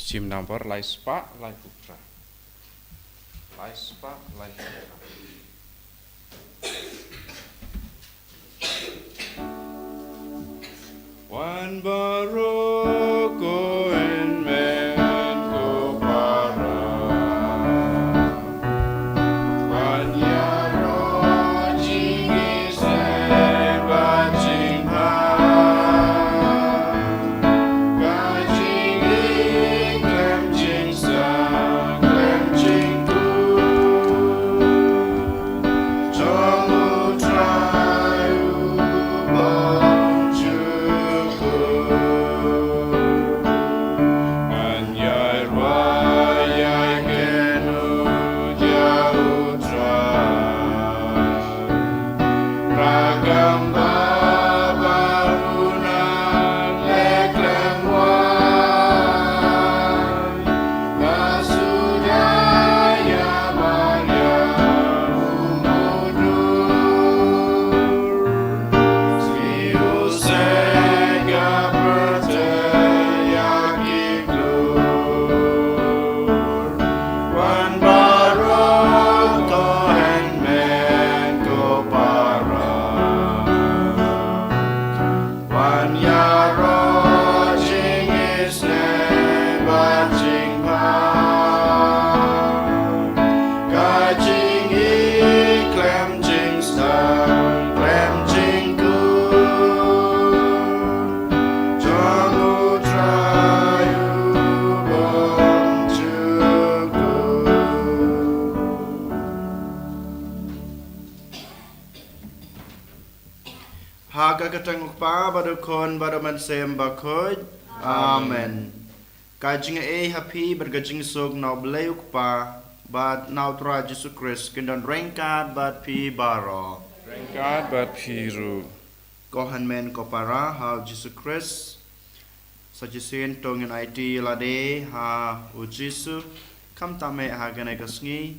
Sim number lai spa lai putra. Lai spa lai putra. Wan baroko en men ko para. Wan yaro jingi se bajing ha. Bajing klem jing sa klem jing ku. Jomu trayu bong juku. Anyai rwayai kenu jauh trai. Ragam babarunan leklem wai. Basudaya Maria umudur. Siu sega percaya kiklur. Wan baroko en men ko para. Wan yaro jing isne bajing pa. Kajing klem jing star klem jing ku. Jomu trayu bong juku. Haga katang pa badukon badaman sem bakoj. Amen. Kajing happy bergajing sog nau beleuk pa bat nau tra Jesu Christ kendon rengkat bat pi baro. Rengkat bat piru. Kohan men ko para ha Jesu Christ sajisin tongin IT lade ha u Jesu kam tame ha gane kasngi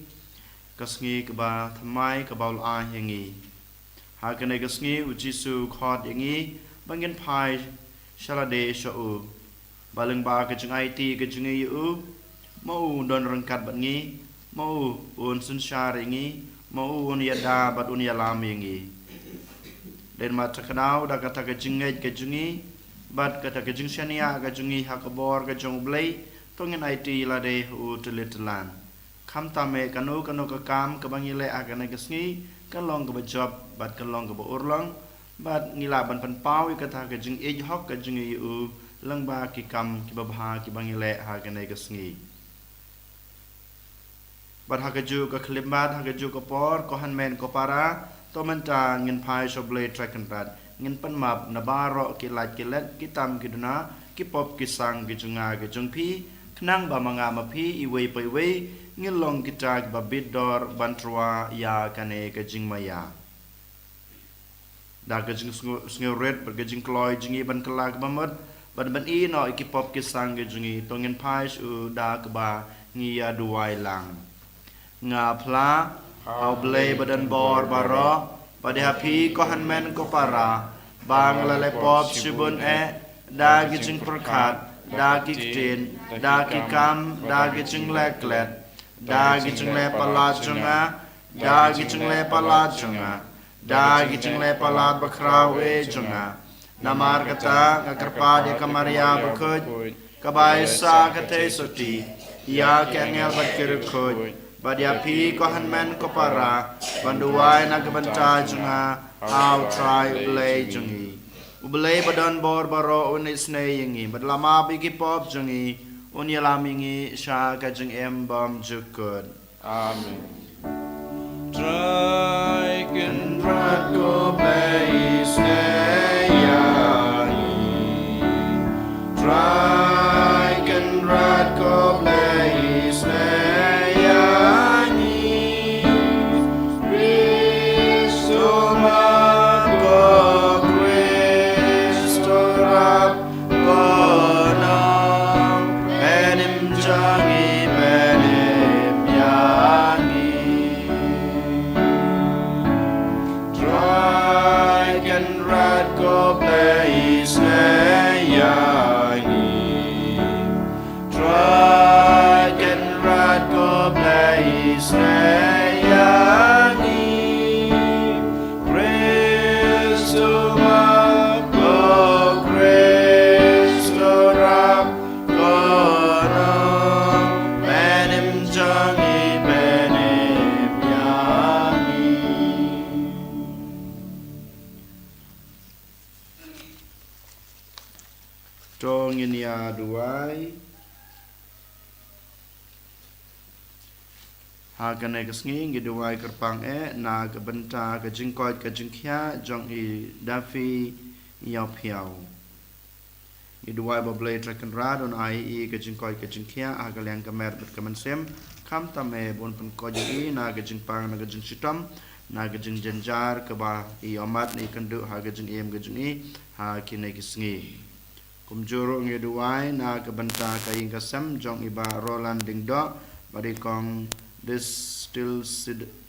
ke ba thamai ke baul a yangi ha gane kasngi u Jesu khot yangi bangin phai shalade shau baleng ba ke jeng IT ke jeng u mau don rengkat bat ngi mau un sun shar yangi mau un yada bat un yalam yangi dan mata kenau dah kata kejingai kejungi bat kata kejung syania kejungi hakabor kejung blai tongin IT lade u telitelan kam tame kanu kekam kebangile agane kesngi kalong ke bejob bat kalong ke urlang bat ngila ban penpau kata kejung hok kejungi u lengba kikam kibabha kibangile agane kesngi bat hakeju ke klimbat hakeju ke por kohan men ko para Tomenta ngin pai soble trakenrat ngin penmap nabaro kilat kilet kitam kiduna kipop kisang kijunga kijungpi kenang ba manga mapi iwe paiwe ngin long kita ba bidor bantrua ya kane kejing maya da kejing snguret berkejing kloy jingi ban kelag bamot ban i no ikipop kisang kijungi tongin pai u da keba ngia duai lang nga pla au blay badan bor baro pada happy kohan men ko para bang lele pop sibun da gijing perkat da gijin da gikam da gijing leklet da gijing le palajunga da gijing le palajunga da gijing le palat bakrau junga namar kata ngakarpa dia kamaria bakoj kabaisa kate soti ya kengel bakirkoj Badia pi kohan men ko para banduai nagbanta junga au try ulay jungi ubelay badan bor baro unis ne yingi badlama bigi pop jungi unyalamingi sha kajung embam jukud Amen. Try can rat go place ne yangi Try can rat go place ne Jangi benim yangi tongin ya duai Hagane kesngi giduai kerpang na kebenta kejingkoi kejingkia jong I dafi yau piau. Giduai boblei trekken rad on ai kejingkoi kejingkia hagaliang kamer berkemensem kam tame bon pen koji na kejingpang na kejing sitam na kejing jenjar keba I omat ni kendu ha kejing em kejing I ha kine kesngi. Kumjuru giduai na kebenta kaing kasem jong iba Roland dingdo bari kong distill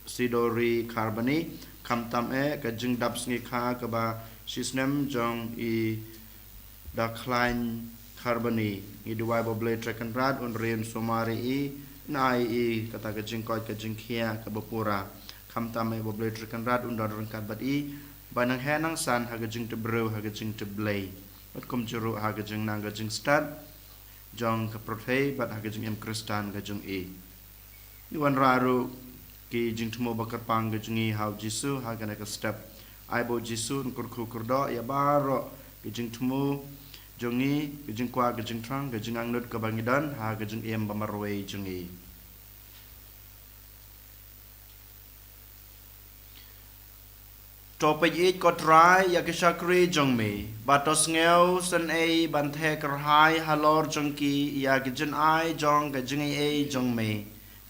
sidori carboni kam tam kejing dap sngi kha kaba sisnem jong I decline carboni I duai boblei trekken rad on rien somari I na I kata kejing koi kejing kia kabapura kam tam boblei trekken rad on rengkat bat I banang henang san ha kejing tebrew ha kejing teblei bat kum juru ha kejing nang kejing stad jong kaprotei bat ha kejing em kristan kejing I Iwan raru ki jing tumo bakar pang jungi hau jisu ha kana ka step aibo jisu nkur kurdo ya baro ki jing tumo jungi ki jing kwa ki jing trang ki jing angnut ka bangidan ha ki jing em bamarwe jungi Topik it ko try ya ki shakri jong me batos ngeu sen ei banthe karhai halor jongki ya ki jin ai jong ka jing ei jong me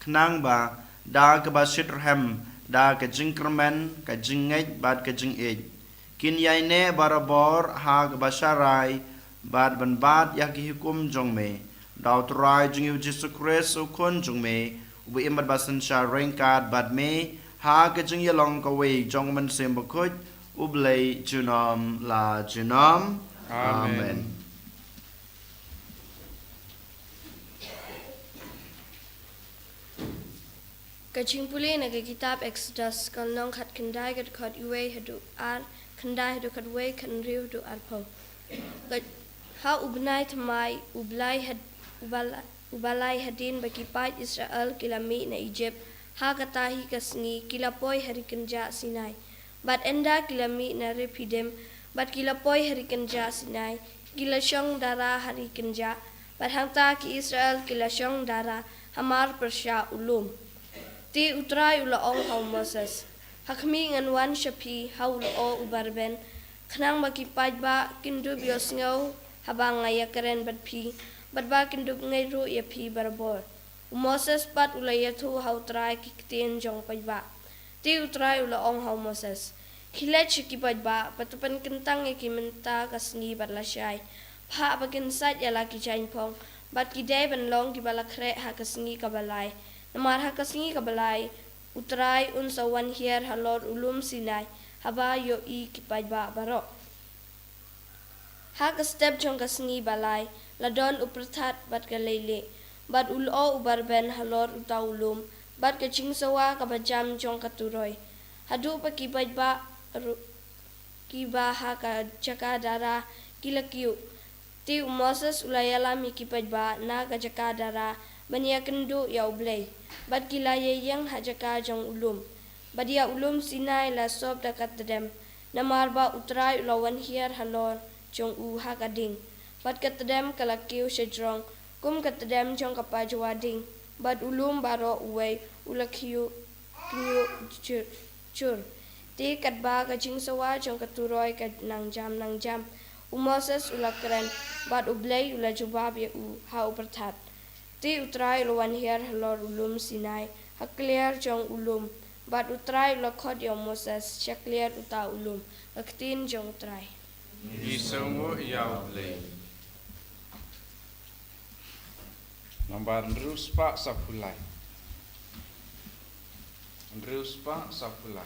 Knang ba da ke ba sitrhem da ke jingkermen ke jingej bad ke jingej kin yai ne barabor ha ke basarai bad ban bad ya ki hukum jong me daw trai jing yu Jesus Christ ukun jong me ubi imbat basan sha rengkat bad me ha ke jing yalong ka we jong man sem bakut ublei junam la junam amen Kajing puli na kitab Exodus kal nong khat kendai kat khat uwe hadu ar kendai hadu khat we kan riu hadu ar pau. Ha ubnai thamai ubalai hadin bagi pait Israel kilami na Egypt ha katahi kasngi kilapoi hari kenja Sinai. Bat enda kilami na Rephidim bat kilapoi hari kenja Sinai kila syong dara hari kenja bat hangta ki Israel kila syong dara hamar persya ulum. Ti utrai ula ong hau Moses. Hakmi ngan wan syapi hau ula o ubarben. Kenang baki pajba kindu bios ngau habang ngaya keren bat pi. Bat ba kindu ngai ru ya pi barabor. Moses pat ula yatu hau trai kikitien jong pajba. Ti utrai ula ong hau Moses. Hilet syaki pajba patupan kentang ya ki menta kasngi bat lasyai. Pa bakin sat ya laki jain pong. Bat kidai ban long ki balakre ha kasngi kabalai. Namar ha kasngi kabalai utrai unsa wan hier halor ulum Sinai haba yo I kipajba baro. Ha step jong kasngi balai ladon upertat bat kalele bat ulo ubarben halor utaulum bat kaching sawa kabajam jong katuroy. Hadu pa kipajba kiba ha ka jaka dara kilakiu. Ti Moses ulayalami kipajba na ka jaka dara bania kendu ya ublay. Bad kila yang hajaka jong ulum. Badia ulum Sinai la sob dakat tedem. Namarba utrai ulawan hiar halor jong u hakading. Bad katedem kalakiu sejrong. Kum katedem jong kapajwading. Bad ulum baro uway ulakiu kiu cur. Ti katba kajing sawa jong katuroy kat nang jam. Moses ulakren bad ublay ula jubab ya u ha upertat. Ti utrai lawan hier halor ulum Sinai hakliar jong ulum bad utrai lokot ya Moses syakliar uta ulum aktin jong utrai Isungu yaulei Nambar ruspa sapulai Ruspa sapulai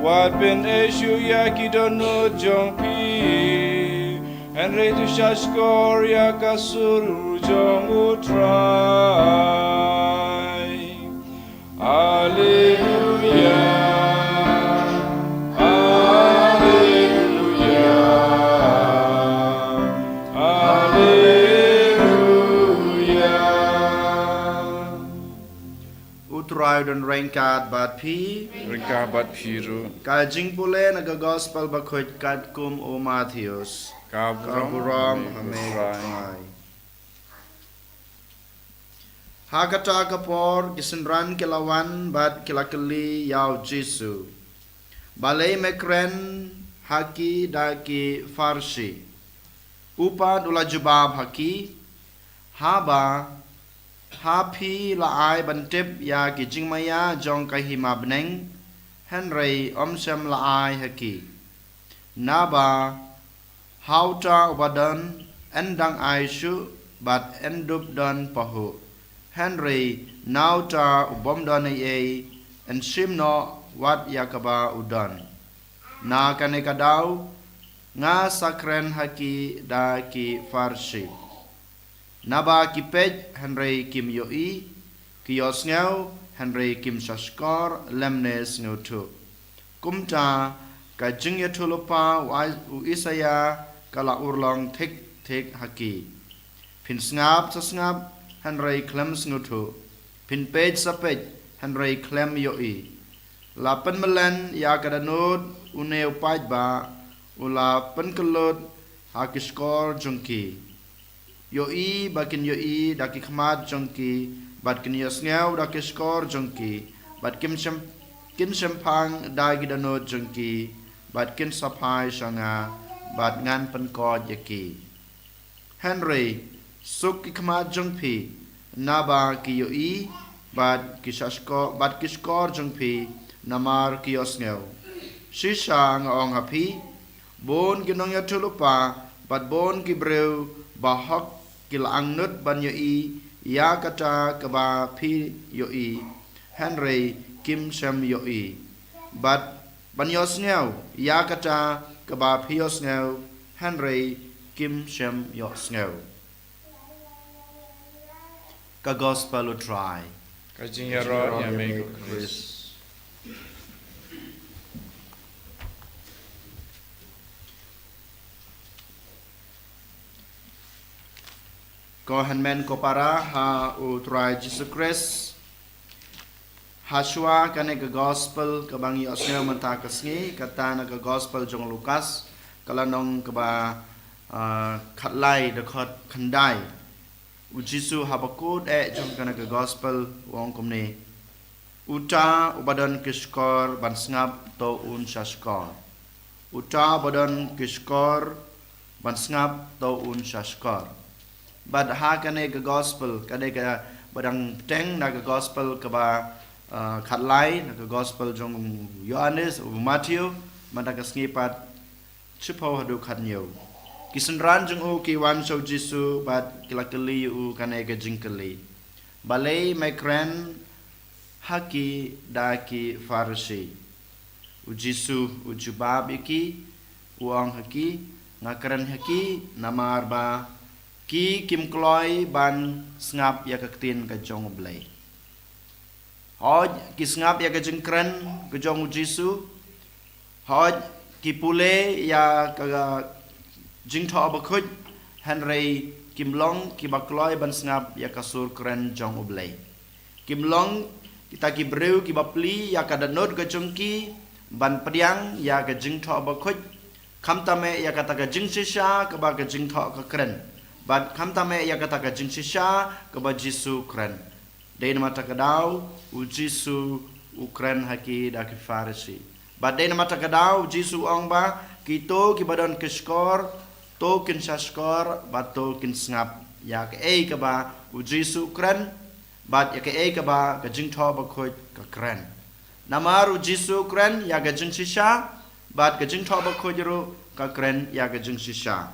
Wat ben eshu yaki dono jong pi en re tu shashkor yakasuru jong utrai. Hallelujah. Utrai dan rengkat bat pi Rekabat piru kajing pule naga gospel bakhoj kat kum o Matthews kaburam hame rai Hakata kapor kisenran kilawan bat kilakeli yau Jesu balai mekren haki daki farsi upad ula jubab haki haba happy la ai bantip ya ki jingmaya jong kahima bneng Henry omsem la ai haki naba hauta ubadan endang aishu bat endub dan pahu Henry nauta ubom dan ye en simno wat yakaba udan na kanekadau nga sakren haki da ki farsi Naba kipej Henry Kim Yoi Kios ngau Henry Kim Shashkor Lemnes ngutu Kumta ka jing yatulupa u Isaya kala urlong tik haki Pin snap sa snap Henry Clems ngutu Pin pej sa pej Henry Clem Yoi Lapan melen ya kadanud une upaj ba ula penkelud hakiskor jungki Yoi bakin yoi daki khmat jongki bat kin yasngau daki skor jongki bat kin sempang dagi dano jongki bat kin sapai shanga bat ngan penkod yaki Henry suk ki khmat jongpi naba ki yoi bat ki skor jongpi namar ki yasngau shisha ngong hapi bon ginong yatulupa bat bon ki breu bahak kilang nut ban yoi ya kata kaba pi yoi Henry Kim Sem yoi bat ban yosngau ya kata kaba pi yosngau Henry Kim Sem yosngau ka gospel try Kajing yarot yameng Chris Ko hanmen ko para ha utrai Jesus Christ Hashua kane ke gospel ke bangi osnya menta kesngi kata na ke gospel jong Lukas kalanong ke ba khatlai de khot khandai u Jesu habakut jong kana ke gospel wong komne uta ubadan kiskor ban snap to un shaskor uta ubadan kiskor ban snap to un shaskor But ha kane ke gospel kane ke badang teng na ka gospel ka ba khatlai na ka gospel jong Yohanes u Matthew manda ka snipat chipo hadu khatnyo kisenran jong u ki wan so Jisu bat kilakali u kanai ka jingkali balai mekran haki daki Farisi u Jisu u jubab iki uang haki ngakaran haki namar ba ki kim kloi ban ngap ya kaktin ka jong blai hoj ki ngap ya ka jengkran ka jong Jisu hoj ki pule ya ka jingtho ba khoj hanrei kim long ki ba kloi ban ngap ya ka sur kran jong blai kim long kita ki breu ki ba pli ya ka danot ka jong ki ban priang ya ka jingtho ba khoj kham tame ya kata ka jing shisha ka ba ka jing tho ka kren bat kham tame ya kata ka jing shisha ka ba Jisu kren dein mata ka dau u Jisu u kren haki da ki Farisi bat dein mata ka dau Jisu ong ba ki to ki badon ke skor to kin skor bat to kin ngap ya ka ka ba u Jisu kren bat ya ka ba ka jing tho ba khoj ka kren namaru Jisu kren ya ka jing shisha bat ka jing tho ba khojro ka kren ya ka jing shisha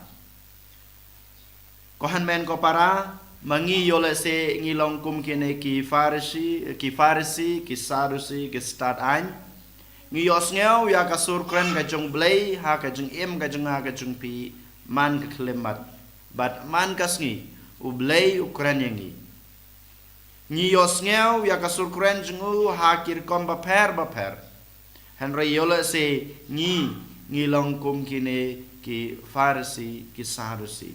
kohan men ko para mangi yole se ngilong kum kene ki Farisi ki Sadusi ki start an ngi yos ngeu ya ka sur kren ka jong blai ha ka jing em ka jing ha ka jing pi man ka klemat bat man kasngi u blai u kren yangi ngi yos ngeu ya ka sur kren jing u ha kir kom ba per Henry yola se ngi long kum kine ki Farisi ki Sadusi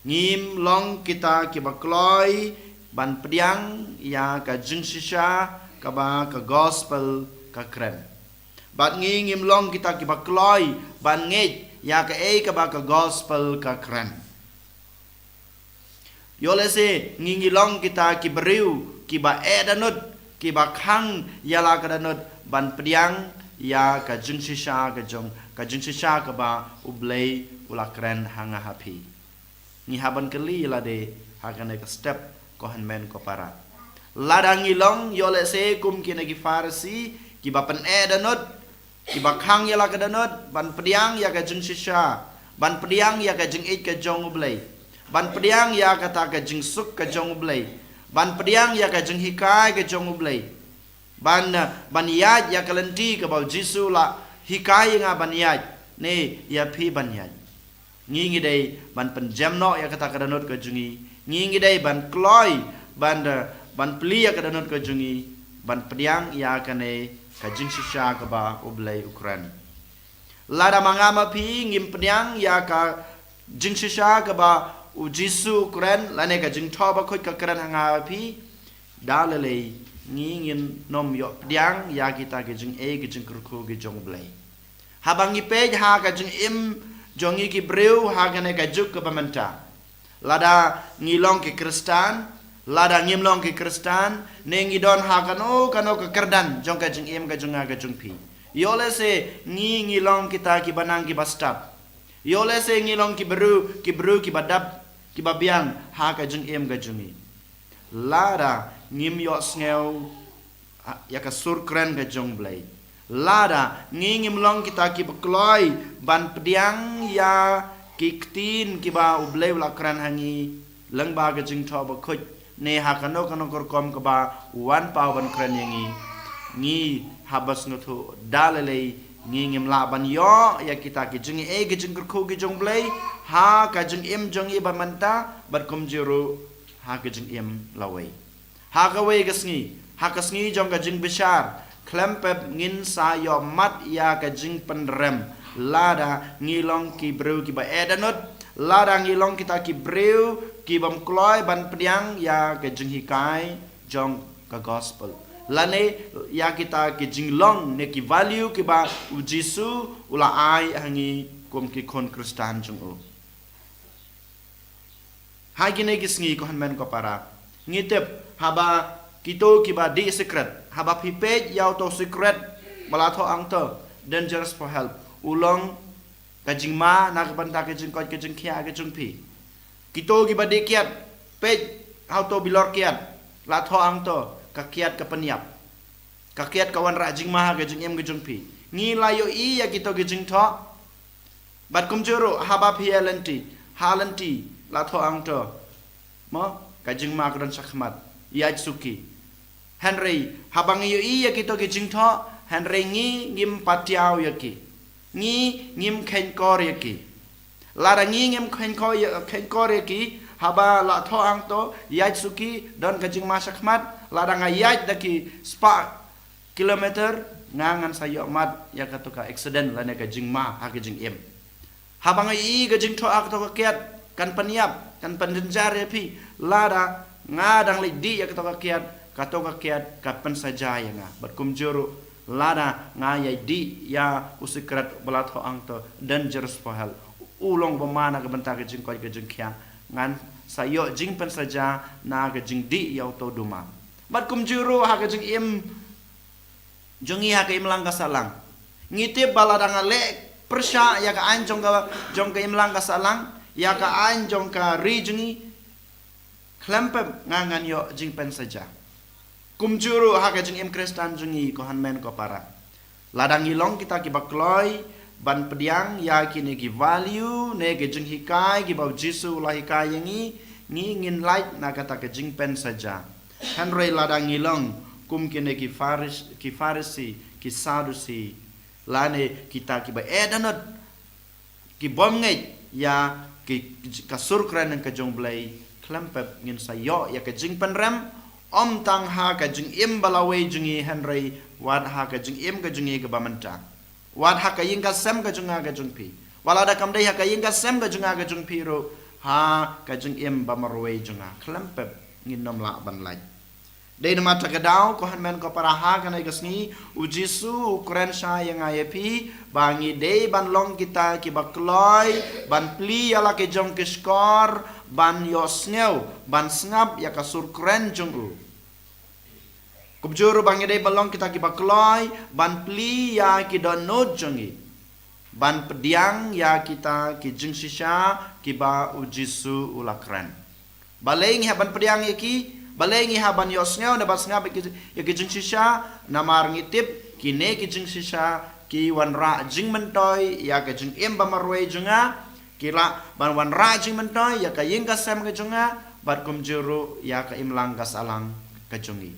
ngim long kita ki bakloi ban priang ya ka jing shisha ka ba ka gospel ka kren bat ngim long kita ki bakloi ban nge ya ka ba ka gospel ka kren yola se ngi long kita ki beriu ki ba danut ki ba khang ya la ka danut ban priang ya ka jing shisha ka jing shisha ka ba ublei ula kren hanga happy ni haban kali la de hakane ka step ko men ko para ladang ilong yole se kum kine ki Farisi ki ba pen danot ki ba khang ya la ka danot ban priang ya ka jing shisha ban priang ya ka jing ka jong ublei ban priang ya ka ta ka jing suk ka jong ublei ban priang ya ka jing hikai ka jong ublei ban yaj ya kalenti ka ba Jisu la hikai nga ban yaj ne ya phi ban yaj ngi dei ban penjam no ya kata kadanot ka jungi ngi dei ban kloi ban pli ya kadanot ka jungi ban priang ya kane ka jing shisha ka ba ublai Ukraine lada mangama phi ngim priang ya ka jing shisha ka ba u Jisu Ukraine lane ka jing thoba khoj ka kran hanga phi dalale ngin nom yo priang ya kita ke jing ke jing kurku ke jong blai habangi pej ha ka jing im jongi ki breu ha gane ka juk ka pamenta lada ngilong ki Kristan lada ngimlong ki Kristan ne ngidon ha kano ka kerdan jong ka jing im ka jong ga jong pi yole se ngilong kita ki banang ki bastap yole se ngilong ki bru ki badap ki babiang ha ka jing im ka jungi lada ngim yo sneu ya ka sur kren ka jong blai lada ngim long kita ki bekloi ban pediang ya ki ktin ki ba ublei la kran hangi lang ba ka jing tho ba khoj ne ha kano kor kom ka ba wan pa ban kran yangi ngi habas ngotho dalale ngim la ban yo ya kita ki jing ki jing ko ki jong blai ha ka jing im jong i ba manta bat kom jiro ha ka jing im lawai ha ka wei kasngi jong ka jing bishar klempep ngin sa yo mat ya ka jing penrem lada ngilong ki breu ki ba danot lada ngilong kita ki breu ki bam kloi ban pediang ya ka jing hikai jong ka gospel lane ya kita ki jing long ne ki value ki ba u Jisu ula ai hangi kom ki kon Kristan jong o ha gine gisngi ko han ko para ngitep haba kito kiba di secret haba pipej yau to secret malatho angto dangerous for help ulong kajing ma na kapanta kajing kot kajing khia kajing pi kito kiba di kiat pej hau to bilor kiat la tho ang to ka kiat ka peniap ka kiat kawan ra jing maha ke jing em ke jung pi ngi la yo I ya kito ke jing tho bat kum juro haba pi halanti la tho ang to mo ka jing ma kron sakmat ya suki Henry habang yo I ya kito ke jing tho Henry ngi ngim patiao ya ki ngi ngim khen kor ya ki la ra ngi ngim khen kor ya ki haba la tho ang to ya suki don ka jing ma sakmat la ra ngayat daki spa kilometer ngangan sayo mat ya katuka accident la ne ka jing ma ha ka jing em habang I ka jing tho ak to ka kiat kan paniap kan pendenjar ya pi lada ngadang le di ya katuka kiat ka pen saja ya nga bat kum juru lada ngaya di ya usikrat balat ho ang to dangerous for health ulong bamana ka benta ka jing ko ka jing kya ngan sayo jing pen saja na ka jing di ya to duma bat kum juru ha ka jing em jongi ha ka imlang ka salang ngitip baladang le persya ya ka an jong ka imlang ka salang ya ka an jong ka rijungi klempem ngangan yo jing pen saja kumjuru ha ka jing em kristan jungi ko hanmen ko para ladang ilong kita ki bakloi ban pediang ya kini ki value ne ke jing hikai ki bau jisu la hikai yangi ngi ngin light na kata ke jing pen saja Henry ladang ilong kum kini ki farisi ki sadusi lane kita ki ba edanot ki bom ngai ya ki kasur kran ke jong blai klempep ngin sayo ya ke jing pen rem om tang ha ka jing im balawe jungi Henry wat ha ka jing im ka jungi ka bamanta wat ha ka yinga sem ka junga ka jung pi wala da kam dai ha ka yinga sem ka junga ka jung pi ro ha ka jing im bamarwe junga klempep ngin nom la ban lai dei na mata ka daw ko hanmen ko para ha ka nai gasni ujisu ukuran sha yang ayepi bangi dei ban long kita ki bakloi ban pli ala ke jong ke skor ban yosneu ban snap ya kasur kren jungu kubjuru bangi dei balong kita ki bakloi ban pli ya ki donot jungi ban pediang ya kita ki jing sisha ki ba ujisu ulakren baleng ha ban pediang ya ki balengi haban yosneu na basngab ya ki jing sisha namar ngitip kine ki jing sisha ki wanra jing mentoy ya ka jing em bamarwe junga kila ban wanra jing mentoy ya ka ying ka sem ka junga bat kum juru ya ka imlang ka salang ka jungi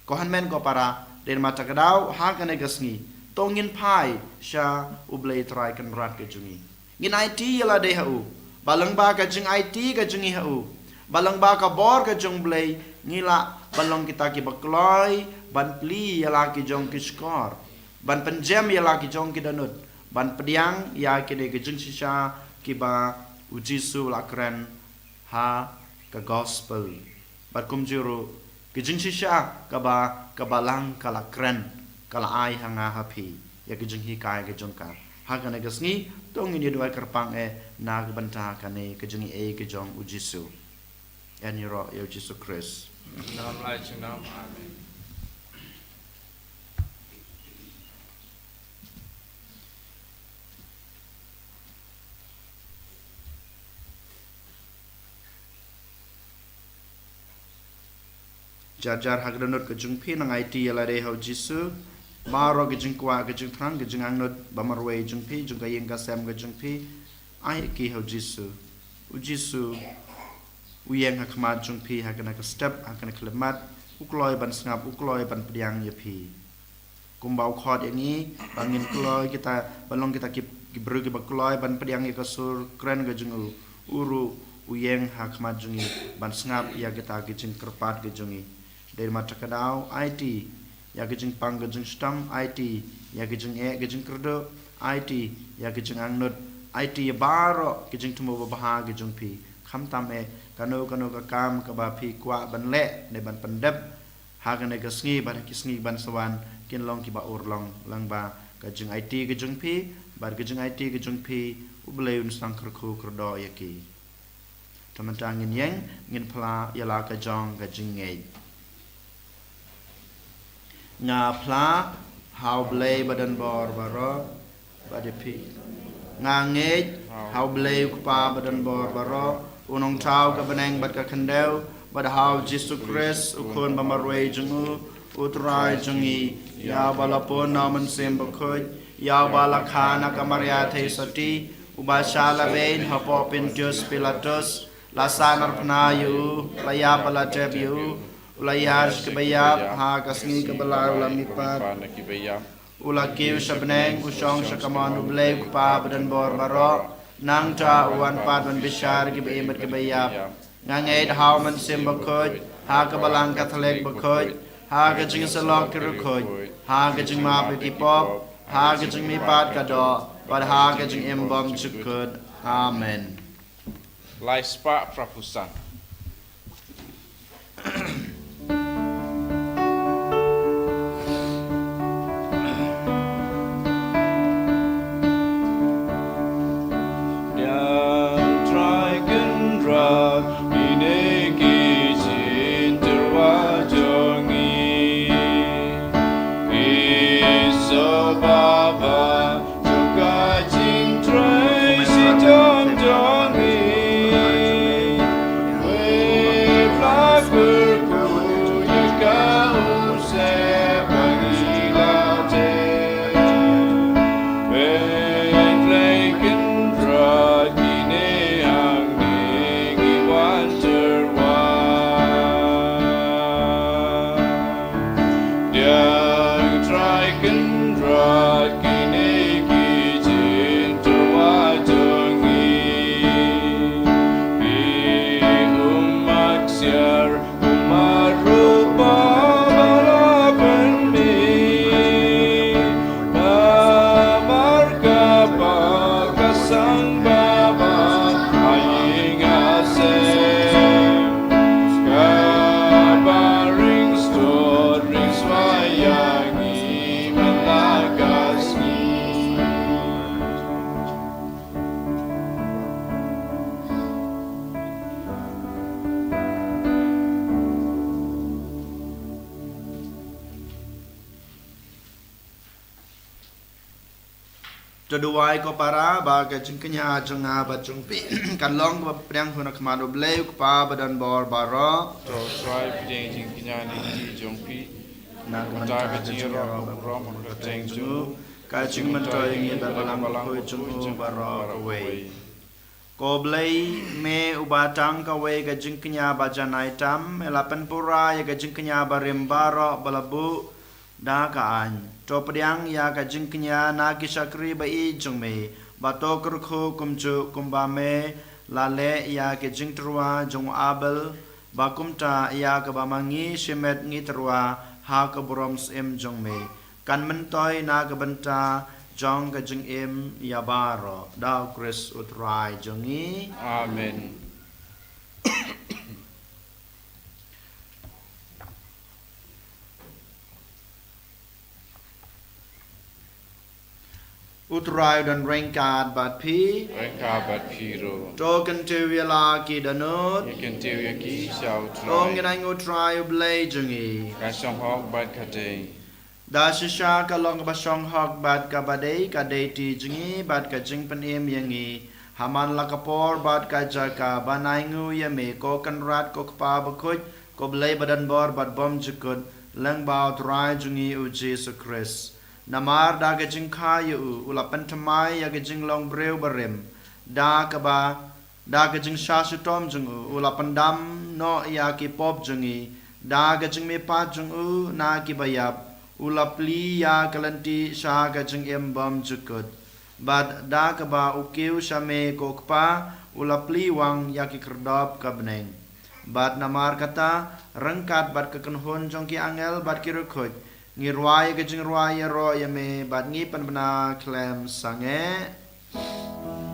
kohan men ko para den mata kadaw ha ka ne gasni tongin pai sha ublei trai kan rat ka jungi ngin IT yala de hau balang ba ka jing IT ka jungi hau balang ba ka bor ka jong blay ngila balong kita ki bakloi ban pli yala ki jong ki skor ban penjem yala ki jong ki danut ban pediang ya ki de ki jing sisha ki ba ujisu lakren ha ka gospel bat kum juru ki jing sisha ka ba ka balang kala kren kala ai hanga happy ya ki jing hi kai ki jong ka ha ka ne gasni tong ini dua kerpang na ka banta ka ne ki jing ki jong ujisu en yoro yo Jesus Christ Nam lai chinam amen. jar hagranot ke jung phi nang IT ala re ho jisu maro ke jung kwa ke jung thrang ke jung angnot bamarwe jung phi jung ka yeng ka sem ke jung phi ai ki ho jisu u jisu uyeng ha khmat jung phi ha kana ka step ha kana klemat ukloi ban snap ukloi ban pediang ye phi kumbau khot yang ni bangin kloi kita balong kita ki bru ki bakloi ban pediang ye ka sur kren ke jung uru uyeng ha khmat jung ban snap ya kita ki jing kerpat ke jung dari mata kadau IT ya ke jing pang ke jing stam IT ya ke jing ke jing kerdo IT ya ke jing angnut IT ya baro ke jing tumo baha ke jung phi kham tam kanu ka kam ka ba phi kwa ban le ne ban pandep ha ka ne ka sngi ban ki sngi ban sawan kin long ki ba ur long lang ba ka jing IT ke jung phi bar ke jing IT ke jung phi ubleun sang kerku kerdo ya ki taman tangin yang ngin pla yala ka jong ka jing ngei nga pla how blay badan bor baro badepi nga ngej how blay pa badan bor baro unong tau ka beneng bat ka kendeu bad hau Jesus Christ ukon bamarwe jungu utrai jungi ya balapon naman sem bakhoj ya balakhana kamaria the sati ubashala vein hapopin Dios Pilatus lasanar pnayu laya palatebiu ulayas kebayap ha kasngi kebalar ulamipat ula kiu sabneng usong sakaman ublay kupa badan bor barok nang ta uwan pat ban bishar gibemet kebayap ngangait hauman sim bakhoj ha kebalang Catholic bakhoj ha kajing salok kirukoj ha kajing ma pop ha kajing mi pat kado bad ha kajing embom chukud amen. Lai spa prapusan. Jaduai ko para baga jengkenya jenga bacung pi kalong ba priang huna kemado bleu pa badan bor baro To try pideng jing kinyani ji jongpi. na Mentai kemanta bajing jeng rom keteng ju ka jeng mentoy ngi balang hoi jung baro we ko blei me ubatang ka we ga jengkenya bajanai tam elapan pura ya ga jengkenya barim baro balabu da ka an to pediang ya ka jingknya na ki sakri ba I jongme ba to kurkhu kumju kumbame lale ya ke jingtrua jong abel ba kumta ya ka ba mangi shemet ngi trua ha ka broms em jongme kan mentoy na ka benta jong ka jing em ya baro da Chris utrai jongi Amen. utrai dan rengkat bat pi Rengka bat piro. to kan te wela ki danut Ikan tiu yaki xiao Tong try. ngai utrai blei jongi Kasong hok bat kateng. da shisha ka long ba shong hok bat ka badei ka dei ti jingi bat ka jing pen em yangi haman la ka por bat ka jaka banai ngu ya me ko kan rat ko pa ba khoj ko blei badan bor bat bom jukut lang ba trai jingi u Jesus Christ namar da ka jing kha yu ula pen thamai ya ka jing long breu barem da ka jing sha su tom jung ula pandam no ya ki pop jungi da ka jing me pa jung na ki bayap ula pli ya kalanti sha ka jing em bam jukut bad da ka ba ukiu shame ko kpa ula pli wang ya ki kerdop ka bneng bad namar kata rengkat bad ka kenhon jong ki angel bad ki rukhoj ngi ruai ka jing ruai ro ya me bad ngi pan bana klem sange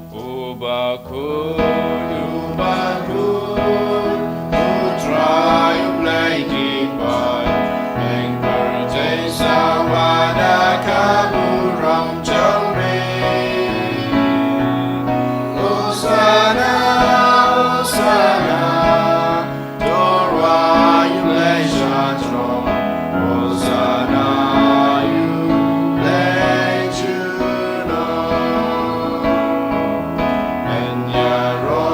Ubakun, utrai ublai kipai. Eng perjai sawada kaburam jomre. Osana, Osana, Dorwa ublai shatro. Osana, ublai juno. And Yaro,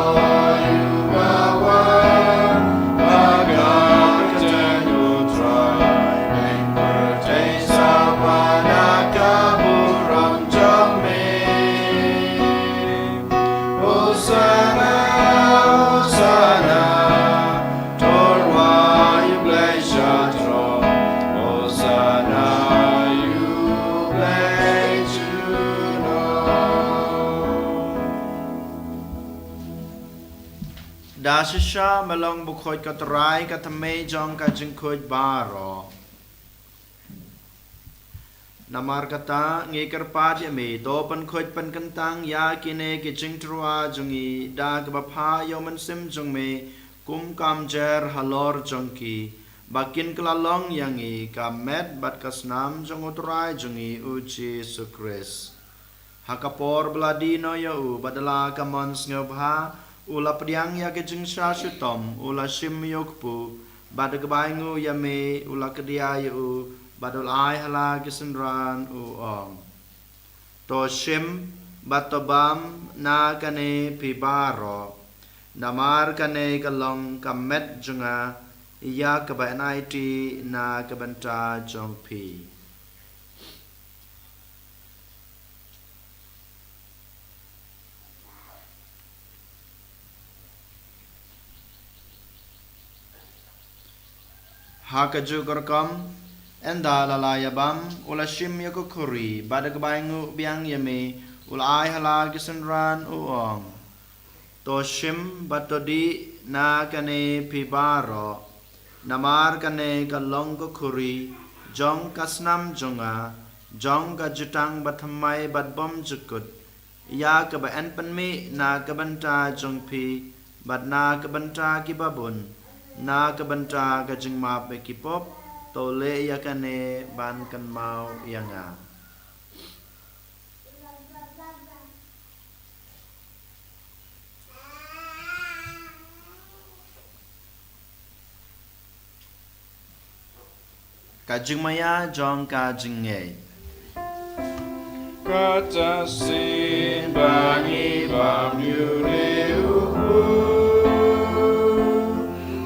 you are Basisha melong bukhoj katrai katame jong ka jingkhoj baro. Namar kata ngikar pad yame to pan khoj pan kantang ya kine ke jingtrua jongi da bapha yoman sim jong me kum kam jer halor jongki bakin kelalong yangi kamet bat kasnam jong utrai jongi uji sukris. Hakapor beladi no yau badala kamons ngobha ula pediang ya ke jing syasutom ula sim yokpu badagabaingu yame ula kedia yau badul ai hala kisenran ong to sim batobam na kane pibaro namar kane kalong kamet junga ya kabainaiti na kabanta jongpi. Hakaju korkom enda lalayabam ula shim yakukuri badagabaingu biang yame ula ai hala kisenran uong to shim batodi na kane pibaro namar kane kalong kukuri jong kasnam jonga jong ka jutang bathamai batbom jukut ya ka ba en panmi na kabanta jongpi bat na kabanta kibabun na kabanta ka jingma pe kipop tole ya kane ban kan mau yanga. Kajing maya jong kajing nge Kata sin bangi bam yure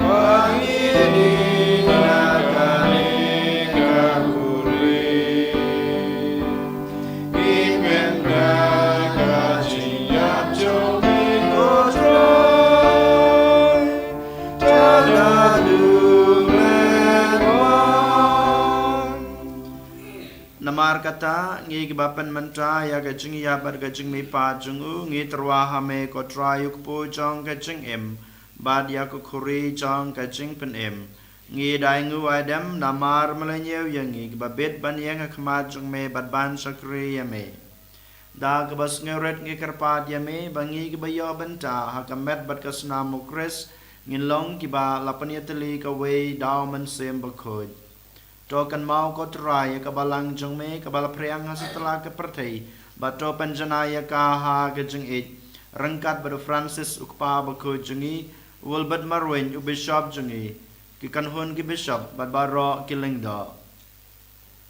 bangi di nakane kakuri ipenda kajing yap jogi kotroy taladu Namar kata ngi gibapan mantra ya gajing ya bar gajing mi pa jungu ngi terwa hame ko trayuk po jong gajing em bad ya ko khuri jong gajing pen em ngi dai ngu adam namar malanyew yang ngi gibabet ban yang khmat jong me bad ban sakri ya me da gabas ngeret ngi karpat ya me bangi gibayo banta hakamet bad kasna mukres ngin long kiba lapaniateli ka we daw man sem bakhoj Tokan mau ko try ka balang jong me ka bala priang setelah ke pertai bato panjanaya ka ha ke jeng it rangkat bado Francis ukpa bako jengi ulbad marwen u bishop jengi ki kanhun ki bishop bad baro ki lingda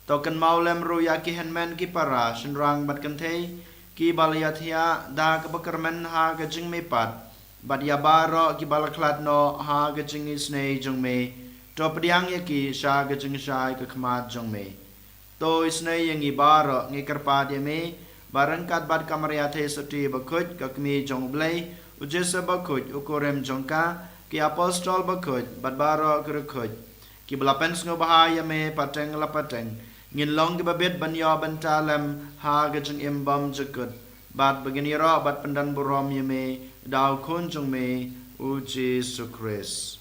Tokan mau lem ru ya ki henman ki para shinrang bad kantei ki balayathia da ka bakarmen ha ke jeng me pat bad ya baro ki balaklat no ha ke jengi snei jong me to pediang yaki sha gajing shai ka khmat jong me to isne yangi baro ngi karpa de me barangkat bad kamarya the sati bakhut ka kmi jong blai ujesa bakhut ukorem jongka ki apostol bakhut bad baro kurkhut ki blapens ngo bahaya me pateng la pateng ngin long ki babet banyo bantalem ha gajing imbam jakut bad begini ro bad pendan burom yeme daw khun jong me uji sukris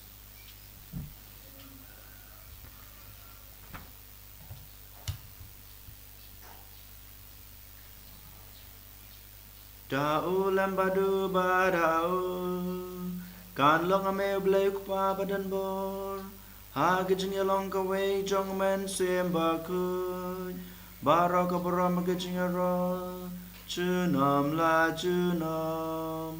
Dau lambadu badau kan long ame blai kupa badan bor ha gijing long ka wei jong men sem ba ku baro ka boram gijing ro chunam la chunam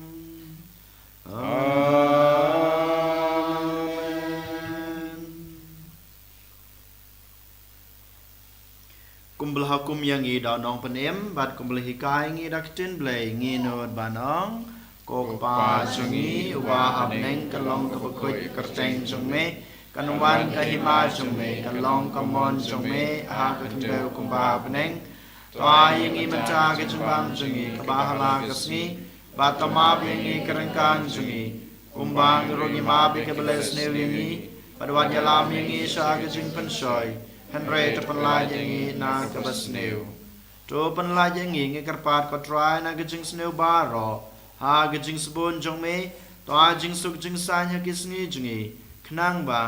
Kumbul hakum yang i da nong penem bat kumbul hikai ngi daktin blai ngi nod banong ko pa chungi wa abneng kalong ka bakoi kerteng chungme kanwan ka hima chungme kalong ka mon chungme ha ka tungdeu kumba abneng toa yang i menta ka chumbam chungi ka bahala ka sni bat tamab yang i kerengkan chungi kumbang rogi mabi ka beles new yang i padwan yalam yang i sha ka jing pensoi Henry to penlai yangi na kabas new. To penlai yangi ngi karpat ko try na gajing snew baro. Ha gajing sabun jong me to a jing suk jing sanya kisngi jingi knang ba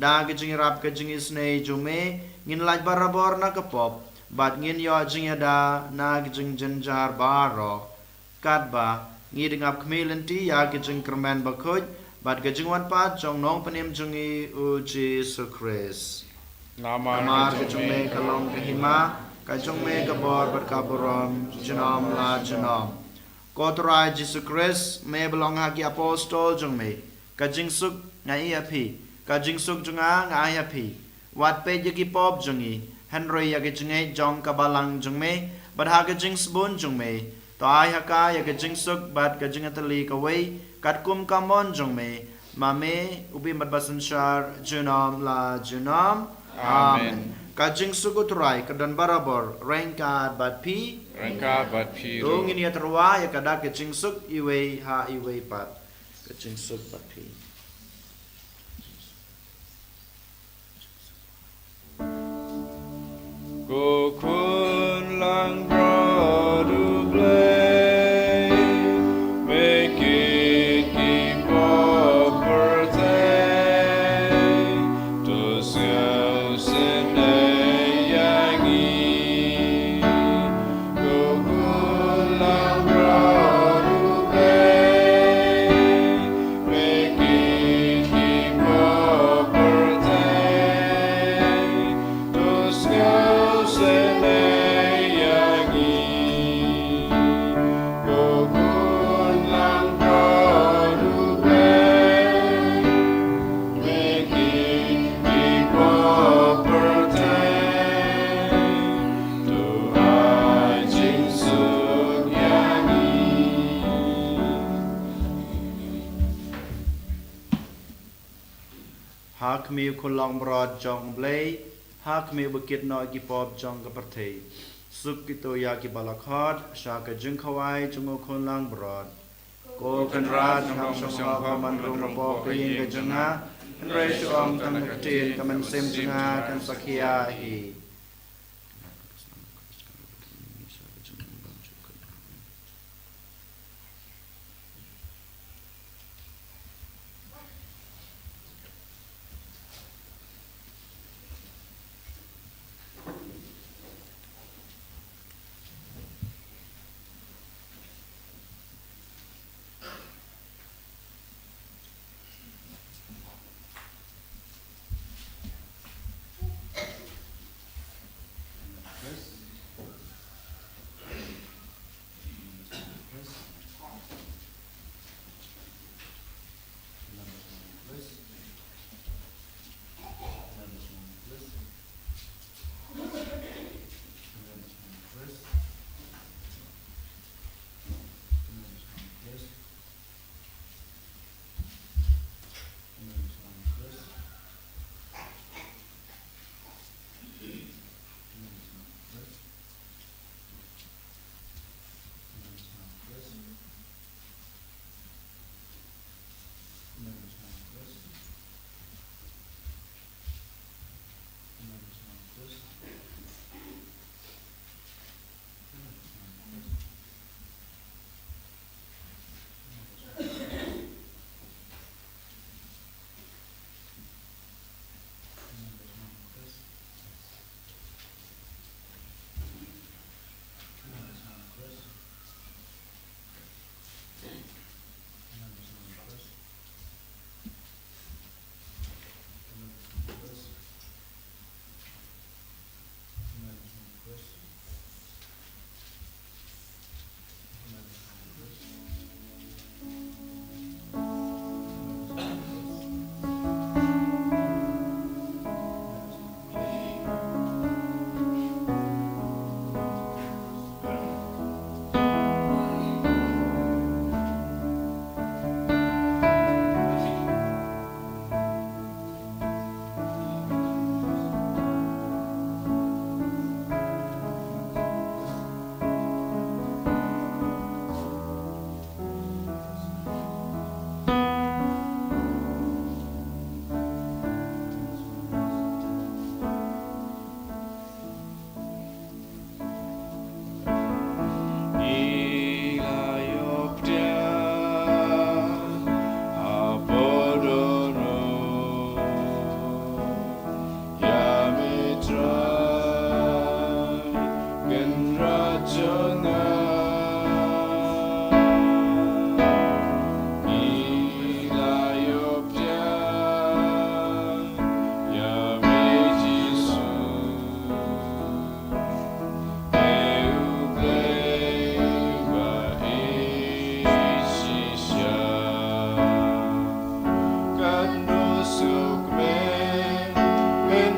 da ke jing rap ke jing isne jume ngin laj barabor na kapop bat ngin yo jing ada na ke jing jenjar baro kat ba ngi dingap kmelenti ya ke jing kermen ba khoj bat ke jing wan pat jong nong panim jungi u Jesus Christ Amar ke jong me kalong ke hima ka jong me ka bor bat ka borom janam la janam Kotorai Jesus Christ me belong hagi apostol jong me ka jing suk ngai api ka jing suk junga ngai api wat pe yagi pop jungi Henry yagi jungai jong ka balang jong me bat ha ka jing sbun jong me to ai ha ka yagi jing suk bat ka jing atali ka wei kat kum kamon jong me mame ubi mat basan shar junam la junam Amen. Kajing suku turai kedan barabor rengkat bat pi dong ini terwa ya kada kajing suk iwe ha iwe pat kajing suk bat pi Ko kun lang bro du play make it keep up birthday to sell sin yangi ko kun lang bro du play make it keep up birthday to sell Hak mi kulong brod jong blay hak mi bukit no ki pop jong ka perthei suk kito ya ki balakhot sha ka jing khawai jungo kulang brod ko kan rat ngam song ha man rum po pring ka janga re shom kan tin ka man sem janga kan sakhia hi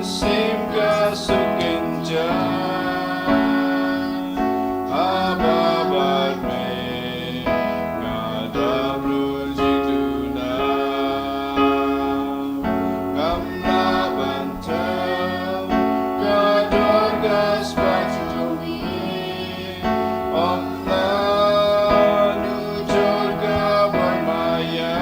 sim kasukin ababat me ngada brujiduna kamla bantam kador gas patuwi omla nujur gabar maya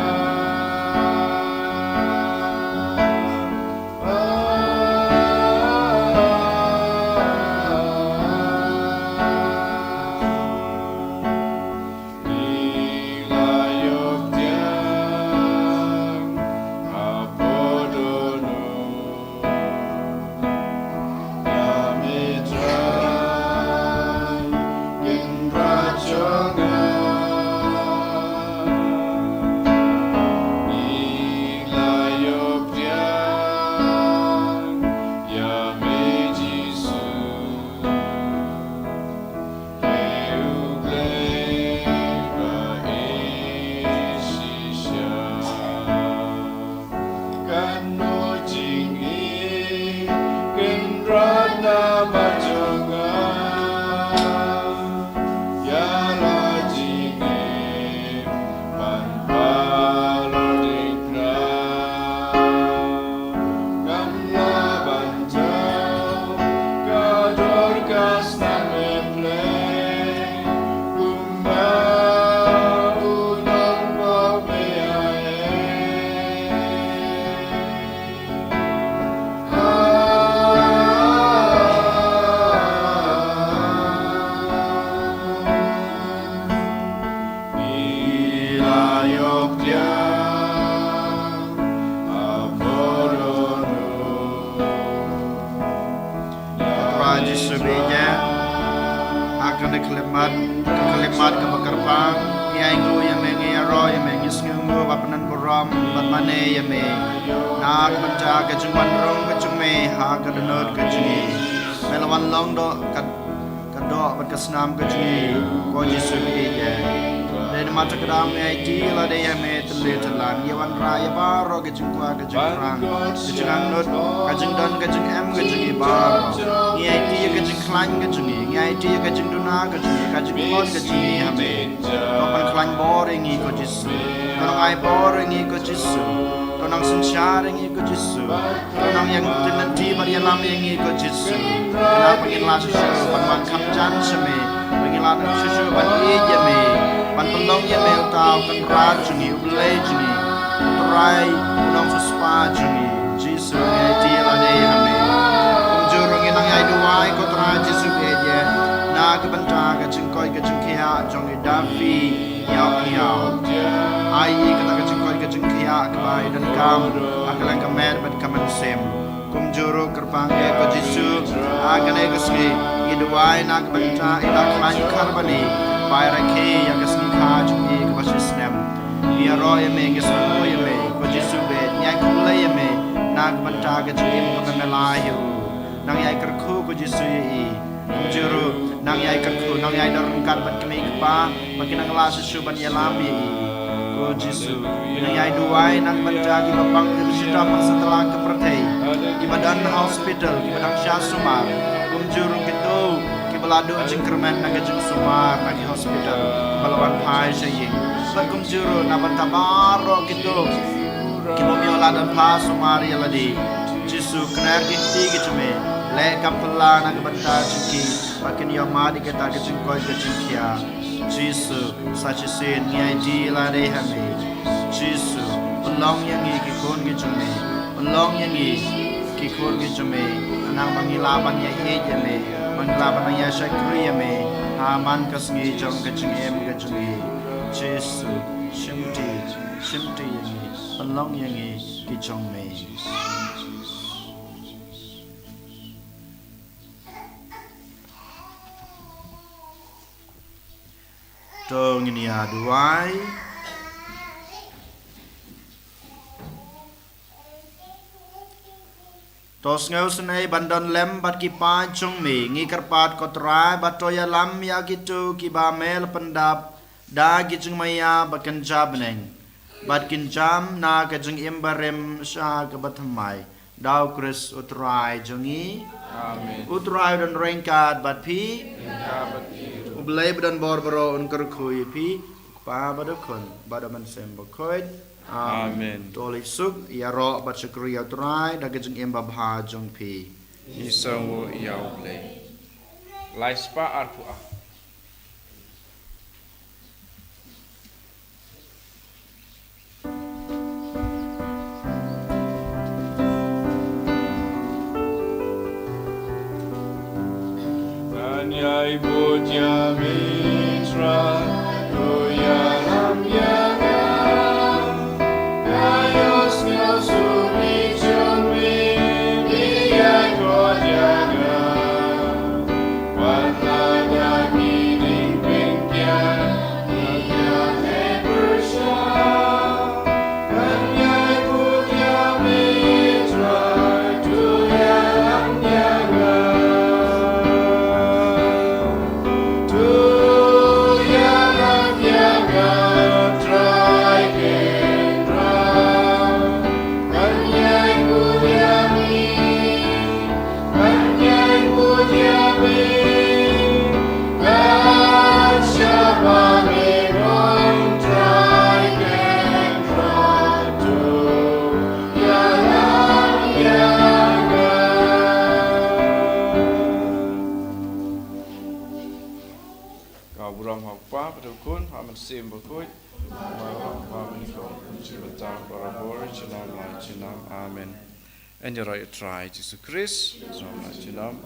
akan kelimat ke bekerpang yang ingru yang mengi aro yang mengi sengungu bapanan koram batmane yang me nak menca ke jungwan rong ke jungme ha ke denut ke jungi melawan long do kado berkesenam ke jungi ko Yesus ya dan mata kedam ai ti la de yang me tele telan yawan raya baro ke jungkwa ke jungrang ke jungang nut ke jungdon ke jung em ke jungi baro ni ai ti ke jung klan ke jungi ni ai ti ke jung duna ke jungi ke jung kon ke jungi hame ko pan klan boring i ko Yesus ko ai boring i ko Yesus ko nang sensyar i ko Yesus ko nang yang tenanti bari lam yang i ko Yesus kenapa kita susu pan man kam jan seme mengilat susu pan i jame pan pelong ya me utau kan rat jungi ublei jungi utrai nang suspa jungi Yesus ai ti la de hame jurung inang ai duai ko tra Yesus eje na ke banta ke jengkoi ke jengkia jong davi yau ai kata ke jengkoi ke jengkia ke bai dan kam akalan kamer bat kaman sem kum juru kerpang ke ko Yesus akan ai kesni iduai na ke banta ila klan karbani bai rakhe yang kesni kha jungi ke basis nem ya roy me ke semua ya me ko Yesus be nyai kulai ya me na ke banta ke jengim ke melayu nang yai kerku ko Yesus ye juru nang yai kerku nang yai darungkan ban kami kepa makin nang la susu ban yalami ko Yesus nang yai duai nang menjagi bapang ke sudah setelah ke pertei di badan hospital di badan syasumar juru gitu ke beladu ajeng kermen nang ajeng sumar nang hospital balawan pai saying bakum juru naban tabaro gitu ke bomiola dan pa sumar yaladi Yesus kena kinti gitu me le kapela nang banta ciki makin yo madi kita ke jengkoi ke jengkia Yesus sachi sen nyai di la de hame Yesus pelong yang i ki kon ke jume pelong yang i ki kon ke jume nang mangilaban ya e jeme mangilaban ya syakri ya me aman kasngi jong ke jengem ke jume Yesus shimti yang i pelong yang i ki jong me tong ini aduai tos ngau senai bandon lem bat ki pa chung mi ngi kerpat kotrai batoya lam ya gitu ki ba mel pendap da ki chung maya bakan jabneng bat kin jam na ka jung imbarem sha ka bathamai Đau Chris utrai jongi. Amen. Utrai dan rengkat bat pi. Kabat Ublay dan borboro unkar kui pi. Pa badukun. Badaman sembo koid. Amen. Toli suk. Ya ro bat syukuri utrai. Dagajeng imba bha jong pi. Isang iyaw play. Laispa arpua. Anyay butya mitra, kuya lamyanga, ayos ngasumi chumi, biyay kodyaga, wanaga kiring pingkya, iya ebersya, anyay butya mitra, kuya lamyanga. Kau buram hapa berukun, haman sim berkut, malam haman kau cinta barabor, cinam lai cinam, amen. And you try Jesus Christ, cinam lai cinam,